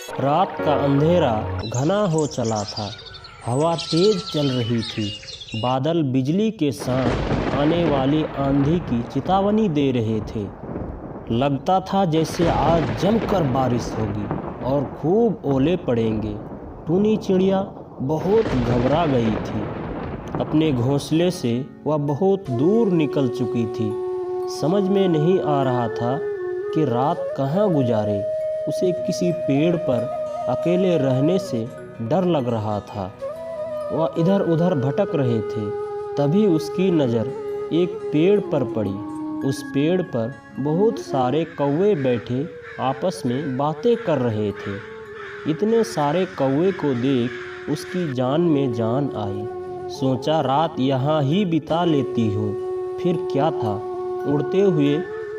रात का अंधेरा घना हो चला था। हवा तेज चल रही थी। बादल बिजली के साथ आने वाली आंधी की चेतावनी दे रहे थे। लगता था जैसे आज जमकर बारिश होगी और खूब ओले पड़ेंगे। टूनी चिड़िया बहुत घबरा गई थी। अपने घोंसले से वह बहुत दूर निकल चुकी थी। समझ में नहीं आ रहा था कि रात कहाँ गुजारे। उसे किसी पेड़ पर अकेले रहने से डर लग रहा था। वह इधर उधर भटक रहे थे। तभी उसकी नज़र एक पेड़ पर पड़ी। उस पेड़ पर बहुत सारे कौवे बैठे आपस में बातें कर रहे थे। इतने सारे कौवे को देख उसकी जान में जान आई। सोचा रात यहाँ ही बिता लेती हूँ। फिर क्या था, उड़ते हुए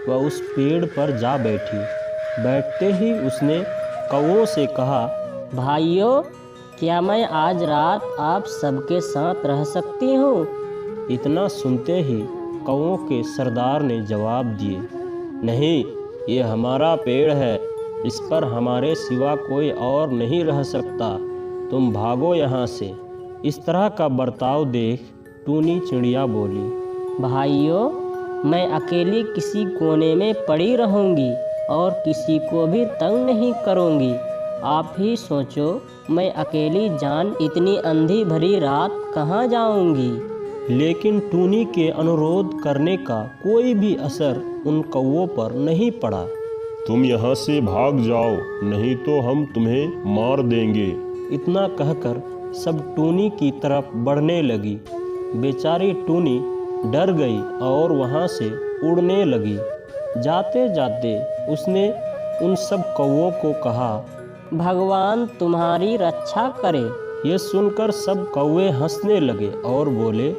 वह उस पेड़ पर जा बैठी। बैठते ही उसने कौवों से कहा, भाइयों, क्या मैं आज रात आप सबके साथ रह सकती हूँ? इतना सुनते ही कौवों के सरदार ने जवाब दिए, नहीं, ये हमारा पेड़ है। इस पर हमारे सिवा कोई और नहीं रह सकता। तुम भागो यहाँ से। इस तरह का बर्ताव देख टूनी चिड़िया बोली, भाइयों, मैं अकेली किसी कोने में पड़ी रहूँगी और किसी को भी तंग नहीं करूँगी। आप ही सोचो, मैं अकेली जान इतनी अंधी भरी रात कहाँ जाऊँगी? लेकिन टूनी के अनुरोध करने का कोई भी असर उन कौवों पर नहीं पड़ा। तुम यहाँ से भाग जाओ, नहीं तो हम तुम्हें मार देंगे। इतना कहकर सब टूनी की तरफ बढ़ने लगी। बेचारी टूनी डर गई और वहाँ से उड़ने लगी। जाते जाते उसने उन सब कौवों को कहा, भगवान तुम्हारी रक्षा करे। ये सुनकर सब कौवे हंसने लगे और बोले,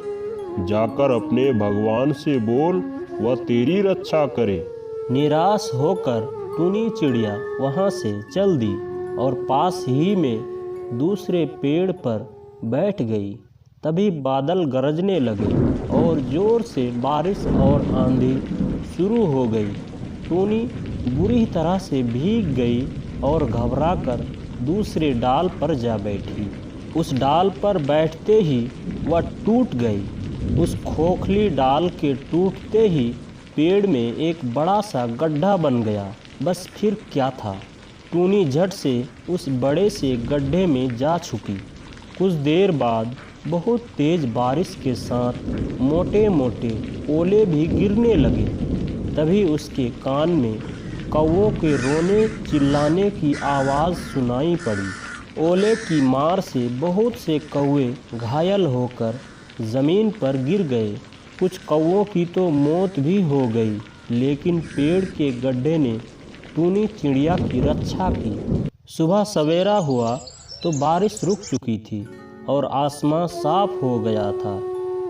जाकर अपने भगवान से बोल, वह तेरी रक्षा करे। निराश होकर टूनी चिड़िया वहाँ से चल दी और पास ही में दूसरे पेड़ पर बैठ गई। तभी बादल गरजने लगे और ज़ोर से बारिश और आंधी शुरू हो गई। टूनी बुरी तरह से भीग गई और घबराकर दूसरे डाल पर जा बैठी। उस डाल पर बैठते ही वह टूट गई। उस खोखली डाल के टूटते ही पेड़ में एक बड़ा सा गड्ढा बन गया। बस फिर क्या था, टूनी झट से उस बड़े से गड्ढे में जा छुपी। कुछ देर बाद बहुत तेज बारिश के साथ मोटे मोटे ओले भी गिरने लगे। तभी उसके कान में कौवों के रोने चिल्लाने की आवाज़ सुनाई पड़ी। ओले की मार से बहुत से कौवे घायल होकर ज़मीन पर गिर गए। कुछ कौवों की तो मौत भी हो गई, लेकिन पेड़ के गड्ढे ने टूनी चिड़िया की रक्षा की। सुबह सवेरा हुआ तो बारिश रुक चुकी थी और आसमां साफ हो गया था।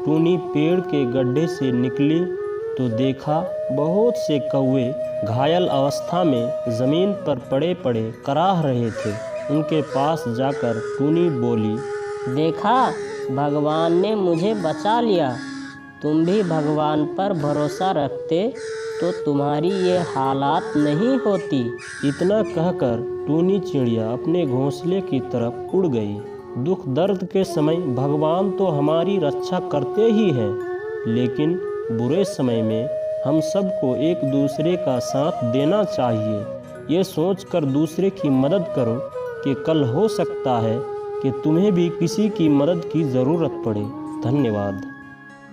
टूनी पेड़ के गड्ढे से निकली तो देखा बहुत से कौवे घायल अवस्था में ज़मीन पर पड़े पड़े कराह रहे थे। उनके पास जाकर टूनी बोली, देखा, भगवान ने मुझे बचा लिया। तुम भी भगवान पर भरोसा रखते तो तुम्हारी ये हालात नहीं होती। इतना कहकर टूनी चिड़िया अपने घोंसले की तरफ उड़ गई। दुख दर्द के समय भगवान तो हमारी रक्षा करते ही हैं, लेकिन बुरे समय में हम सबको एक दूसरे का साथ देना चाहिए। ये सोचकर दूसरे की मदद करो कि कल हो सकता है कि तुम्हें भी किसी की मदद की ज़रूरत पड़े। धन्यवाद।